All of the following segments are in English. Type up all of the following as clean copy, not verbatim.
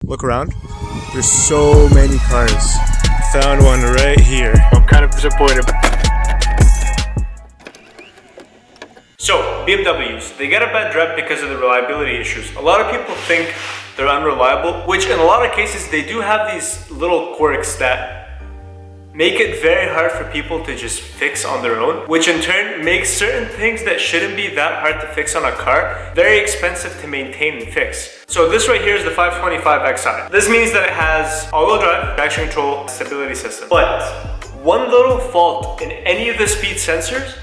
Look around. There's so many cars. Found one right here. I'm kind of disappointed. So, BMWs, they get a bad rep because of the reliability issues. A lot of people think they're unreliable, which in a lot of cases they do have these little quirks that make it very hard for people to just fix on their own, which in turn makes certain things that shouldn't be that hard to fix on a car very expensive to maintain and fix. So this right here is the 525xi. This means that it has all-wheel drive, traction control, stability system. But one little fault in any of the speed sensors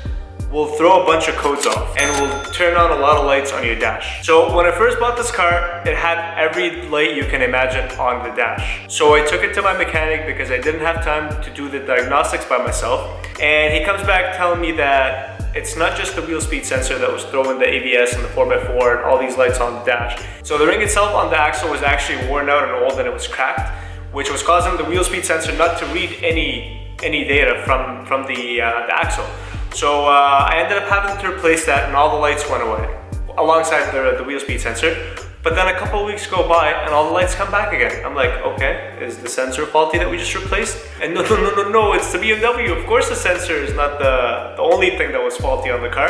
will throw a bunch of codes off and will turn on a lot of lights on your dash. So when I first bought this car, it had every light you can imagine on the dash. So I took it to my mechanic because I didn't have time to do the diagnostics by myself. And he comes back telling me that it's not just the wheel speed sensor that was throwing the ABS and the 4x4 and all these lights on the dash. So the ring itself on the axle was actually worn out and old and it was cracked, which was causing the wheel speed sensor not to read any data from the axle. So I ended up having to replace that and all the lights went away alongside the wheel speed sensor. But then a couple of weeks go by and all the lights come back again. I'm like, okay, is the sensor faulty that we just replaced? And no, it's the BMW. Of course the sensor is not the only thing that was faulty on the car.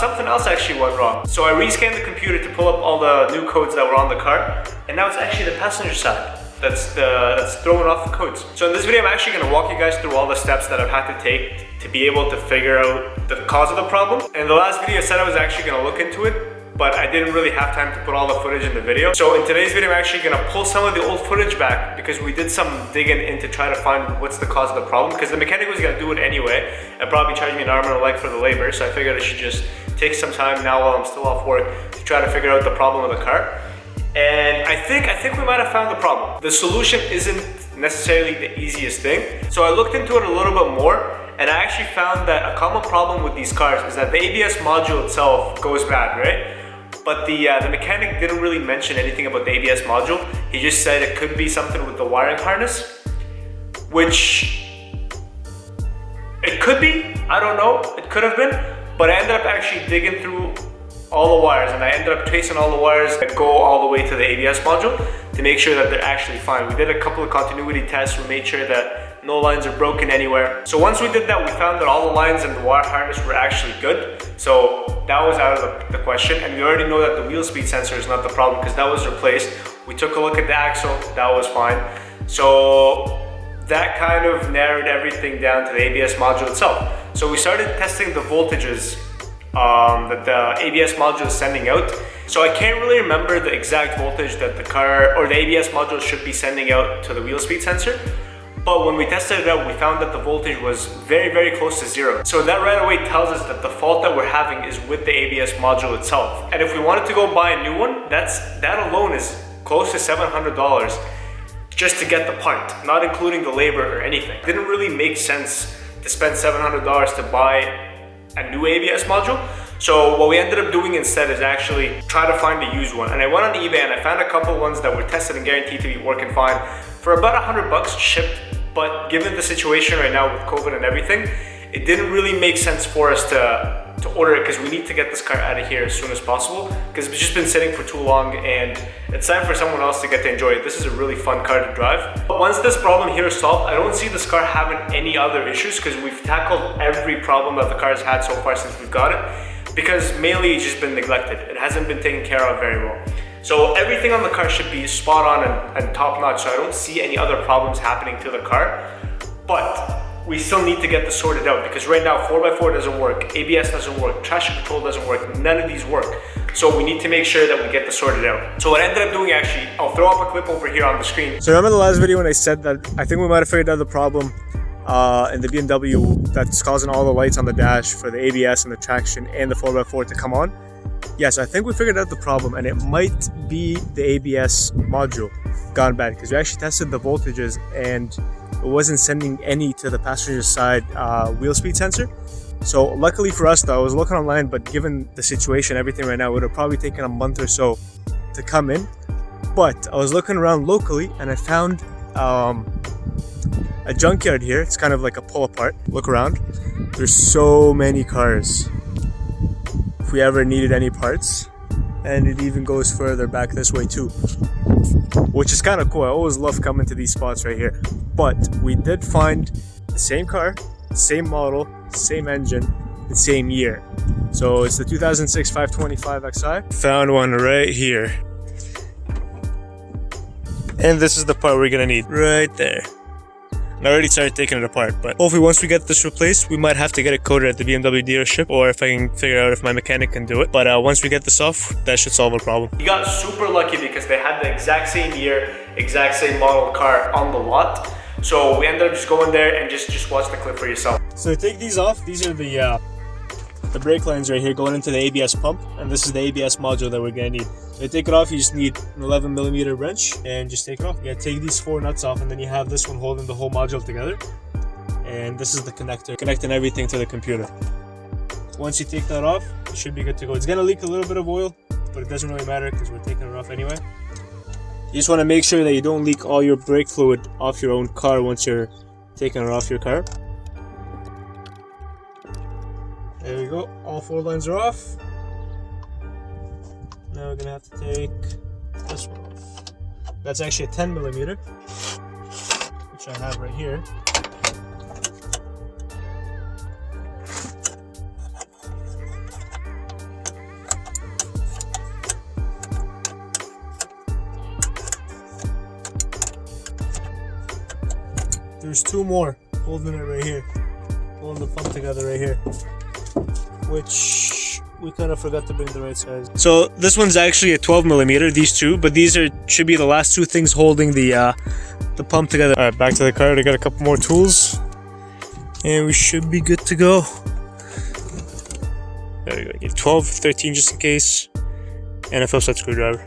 Something else actually went wrong. So I rescanned the computer to pull up all the new codes that were on the car. And now it's actually the passenger side that's throwing off the codes. So in this video, I'm actually gonna walk you guys through all the steps that I've had to take to be able to figure out the cause of the problem. In the last video, I said I was actually gonna look into it, but I didn't really have time to put all the footage in the video. So in today's video, I'm actually gonna pull some of the old footage back because we did some digging in to try to find what's the cause of the problem, because the mechanic was gonna do it anyway and probably charge me an arm and a leg for the labor. So I figured I should just take some time now while I'm still off work to try to figure out the problem of the car. And I think we might have found the problem. The solution isn't necessarily the easiest thing. So I looked into it a little bit more and I actually found that a common problem with these cars is that the ABS module itself goes bad, right? But the mechanic didn't really mention anything about the ABS module. He just said it could be something with the wiring harness, which it could be, I don't know, it could have been, but I ended up actually digging through all the wires and I ended up tracing all the wires that go all the way to the ABS module to make sure that they're actually fine. We did a couple of continuity tests. We made sure that no lines are broken anywhere. So once we did that, we found that all the lines and the wire harness were actually good. So that was out of the question. And we already know that the wheel speed sensor is not the problem because that was replaced. We took a look at the axle, that was fine. So that kind of narrowed everything down to the ABS module itself. So we started testing the voltages that the ABS module is sending out. So I can't really remember the exact voltage that the car or the ABS module should be sending out to the wheel speed sensor. But when we tested it out, we found that the voltage was very, very close to zero. So that right away tells us that the fault that we're having is with the ABS module itself. And if we wanted to go buy a new one, that alone is close to $700 just to get the part, not including the labor or anything. It didn't really make sense to spend $700 to buy a new ABS module. So what we ended up doing instead is actually try to find a used one. And I went on eBay and I found a couple ones that were tested and guaranteed to be working fine for about $100 shipped. But given the situation right now with COVID and everything, it didn't really make sense for us to order it because we need to get this car out of here as soon as possible because it's just been sitting for too long and it's time for someone else to get to enjoy it. This is a really fun car to drive. But once this problem here is solved, I don't see this car having any other issues because we've tackled every problem that the car has had so far since we've got it, because mainly it's just been neglected. It hasn't been taken care of very well. So everything on the car should be spot on and top notch. So I don't see any other problems happening to the car, but we still need to get this sorted out because right now 4x4 doesn't work, ABS doesn't work, traction control doesn't work, none of these work. So we need to make sure that we get this sorted out. So what I ended up doing actually, I'll throw up a clip over here on the screen. So remember the last video when I said that I think we might have figured out the problem in the BMW that's causing all the lights on the dash for the ABS and the traction and the 4x4 to come on? Yes, I think we figured out the problem and it might be the ABS module gone bad because we actually tested the voltages and it wasn't sending any to the passenger side wheel speed sensor. So luckily for us though, I was looking online, but given the situation, everything right now, it would have probably taken a month or so to come in. But I was looking around locally and I found a junkyard here. It's kind of like a pull apart. Look around. There's so many cars. If we ever needed any parts, and it even goes further back this way too, which is kind of cool. I always love coming to these spots right here. But we did find the same car, same model, same engine, the same year. So it's the 2006 525xi. Found one right here. And this is the part we're gonna need right there. I already started taking it apart, but hopefully once we get this replaced, we might have to get it coated at the BMW dealership, or if I can figure out if my mechanic can do it. But once we get this off, that should solve the problem. We got super lucky because they had the exact same year, exact same model car on the lot. So we ended up just going there and just watch the clip for yourself. So to take these off, these are the brake lines right here going into the ABS pump, and this is the ABS module that we're gonna need. So to take it off, you just need an 11mm wrench and just take it off. You gotta take these 4 nuts off, and then you have this one holding the whole module together. And this is the connector, connecting everything to the computer. Once you take that off, it should be good to go. It's gonna leak a little bit of oil, but it doesn't really matter because we're taking it off anyway. You just wanna make sure that you don't leak all your brake fluid off your own car once you're taking it off your car. There we go, all 4 lines are off. Now we're gonna have to take this one off. That's actually a 10mm, which I have right here. There's 2 more holding it right here, holding the pump together right here, which we kind of forgot to bring the right size. So this one's actually a 12mm, these 2, but these should be the last 2 things holding the pump together. All right, back to the car. I got a couple more tools, and we should be good to go. There we go. You need 12, 13 just in case, and a Phillips head screwdriver.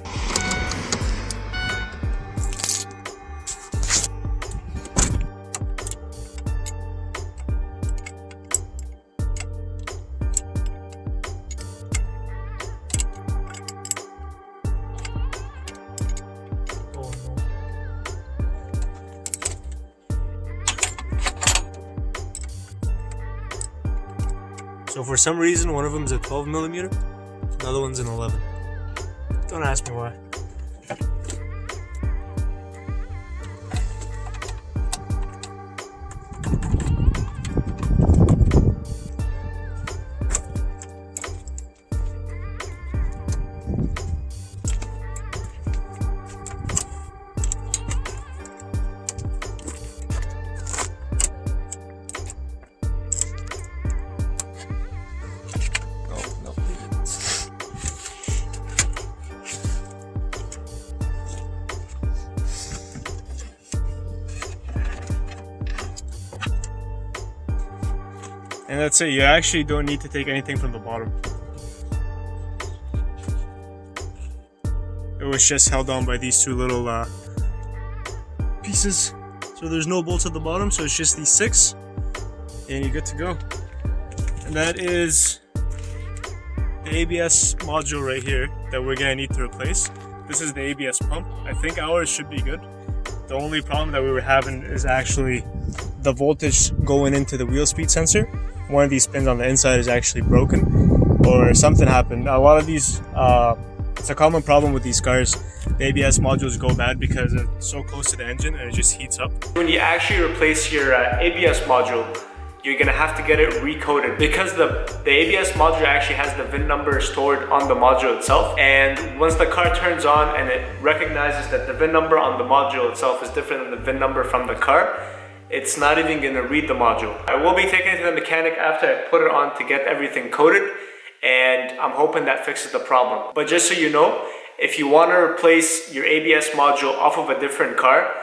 So for some reason, one of them's a 12mm, another one's an 11. Don't ask me why. And that's it. You actually don't need to take anything from the bottom. It was just held on by these 2 little pieces. So there's no bolts at the bottom, so it's just these 6, and you're good to go. And that is the ABS module right here that we're gonna need to replace. This is the ABS pump. I think ours should be good. The only problem that we were having is actually the voltage going into the wheel speed sensor. One of these pins on the inside is actually broken, or something happened. A lot of these, it's a common problem with these cars. The ABS modules go bad because it's so close to the engine and it just heats up. When you actually replace your ABS module, you're gonna have to get it recoded because the ABS module actually has the VIN number stored on the module itself. And once the car turns on and it recognizes that the VIN number on the module itself is different than the VIN number from the car, it's not even gonna read the module. I will be taking it to the mechanic after I put it on to get everything coded, and I'm hoping that fixes the problem. But just so you know, if you wanna replace your ABS module off of a different car,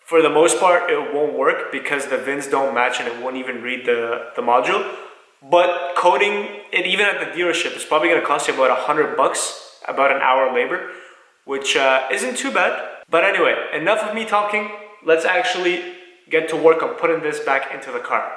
for the most part, it won't work because the VINs don't match and it won't even read the module. But coding it even at the dealership is probably gonna cost you about $100, about an hour labor, which isn't too bad. But anyway, enough of me talking. Let's actually get to work on putting this back into the car.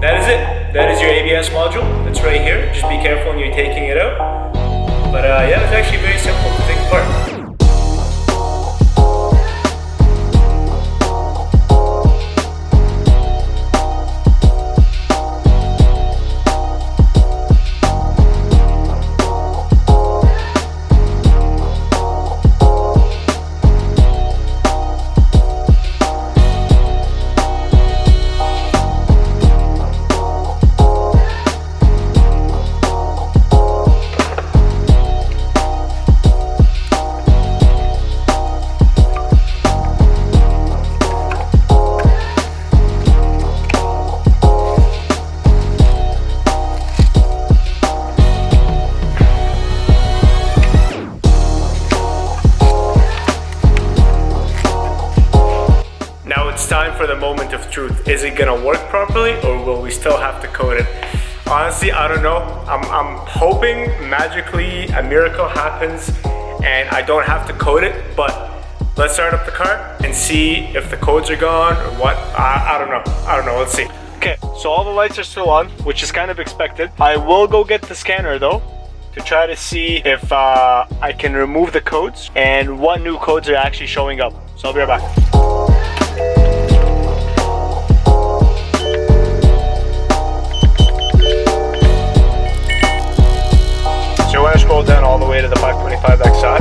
That is it. That is your ABS module. It's right here. Just be careful when you're taking it out. But yeah, it's actually very simple to take apart. Now it's time for the moment of truth. Is it gonna work properly, or will we still have to code it? Honestly, I don't know. I'm hoping magically a miracle happens and I don't have to code it, but let's start up the car and see if the codes are gone or what. I don't know. Let's see. Okay, so all the lights are still on, which is kind of expected. I will go get the scanner though, to try to see if I can remove the codes and what new codes are actually showing up. So I'll be right back. So when I scroll down all the way to the 525xi,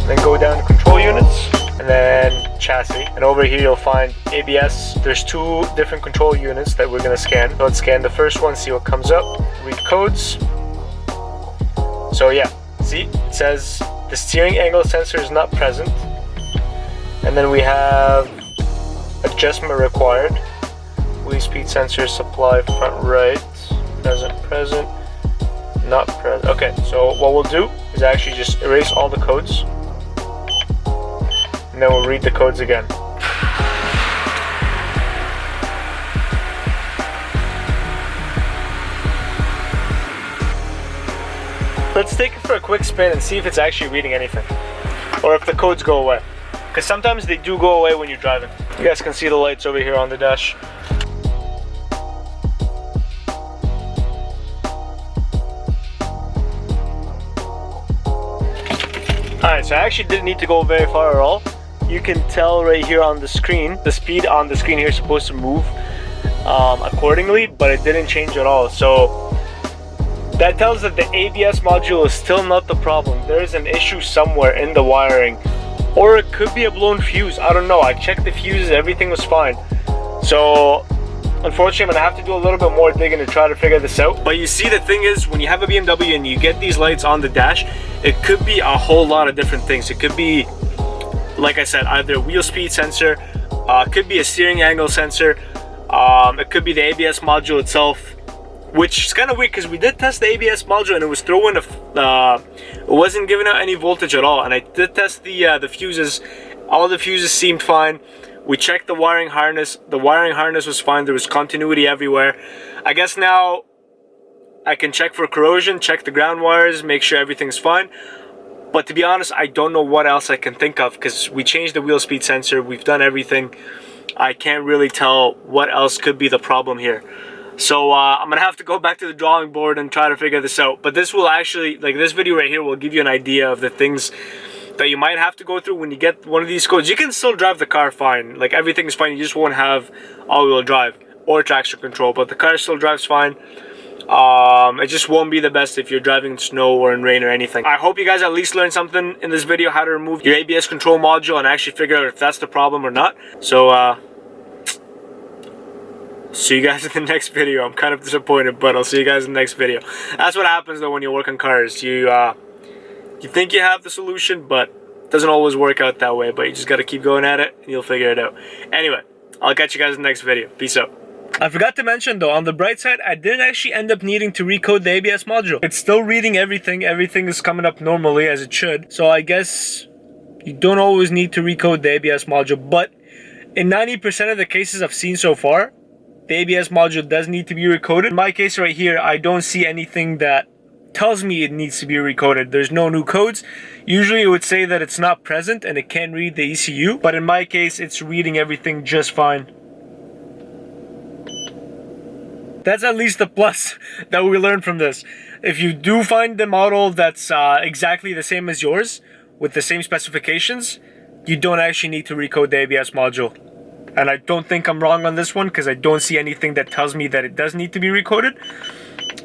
then go down to control units, and then chassis, and over here you'll find ABS. There's two different control units that we're going to scan. So let's scan the first one, see what comes up, read codes. So yeah, see, it says the steering angle sensor is not present, and then we have adjustment required, wheel speed sensor supply front right, present, not present. Okay, so what we'll do is actually just erase all the codes, and then we'll read the codes again. Let's take it for a quick spin and see if it's actually reading anything, or if the codes go away, because sometimes they do go away when you're driving. You guys can see the lights over here on the dash. Alright, so I actually didn't need to go very far at all. You can tell right here on the screen, the speed on the screen here is supposed to move accordingly, but it didn't change at all. So that tells that the ABS module is still not the problem. There is an issue somewhere in the wiring, or it could be a blown fuse. I don't know. I checked the fuses, everything was fine. So unfortunately, I'm gonna have to do a little bit more digging to try to figure this out. But you see, the thing is, when you have a BMW and you get these lights on the dash, it could be a whole lot of different things. It could be, like I said, either a wheel speed sensor, it could be a steering angle sensor, it could be the ABS module itself, which is kind of weird because we did test the ABS module and it was throwing it wasn't giving out any voltage at all. And I did test the fuses. All the fuses seemed fine. We checked the wiring harness. The wiring harness was fine. There was continuity everywhere. I guess now I can check for corrosion, check the ground wires, make sure everything's fine. But to be honest, I don't know what else I can think of, because we changed the wheel speed sensor. We've done everything. I can't really tell what else could be the problem here. So I'm gonna have to go back to the drawing board and try to figure this out. But this will actually, like, this video right here will give you an idea of the things that you might have to go through when you get one of these codes. You can still drive the car fine, like everything is fine. You just won't have all-wheel drive or traction control, but the car still drives fine. It just won't be the best if you're driving in snow or in rain or anything. I hope you guys at least learned something in this video, how to remove your ABS control module and actually figure out if that's the problem or not. So see you guys in the next video. I'm kind of disappointed, but I'll see you guys in the next video. That's what happens though when you work on cars. You think you have the solution, but it doesn't always work out that way. But you just got to keep going at it and you'll figure it out. Anyway, I'll catch you guys in the next video. Peace out. I forgot to mention though, on the bright side, I didn't actually end up needing to recode the ABS module. It's still reading everything. Everything is coming up normally as it should. So I guess you don't always need to recode the ABS module. But in 90% of the cases I've seen so far, the ABS module does need to be recoded. In my case right here, I don't see anything that tells me it needs to be recoded. There's no new codes. Usually it would say that it's not present and it can't read the ECU, but in my case it's reading everything just fine. That's at least a plus that we learned from this. If you do find the model that's exactly the same as yours with the same specifications, you don't actually need to recode the ABS module. And I don't think I'm wrong on this one, because I don't see anything that tells me that it does need to be recoded.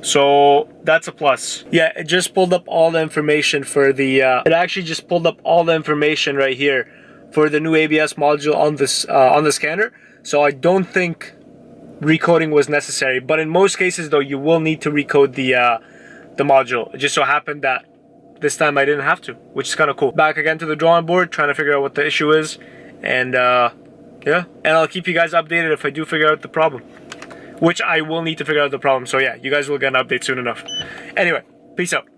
So that's a plus. Yeah, it just pulled up all the information for the it actually just pulled up all the information right here for the new ABS module on the scanner. So I don't think recoding was necessary, but in most cases though, you will need to recode the module. It just so happened that this time I didn't have to, which is kind of cool. Back again to the drawing board, trying to figure out what the issue is, and yeah, and I'll keep you guys updated if I do figure out the problem, which I will need to figure out the problem. So yeah, you guys will get an update soon enough. Anyway, peace out.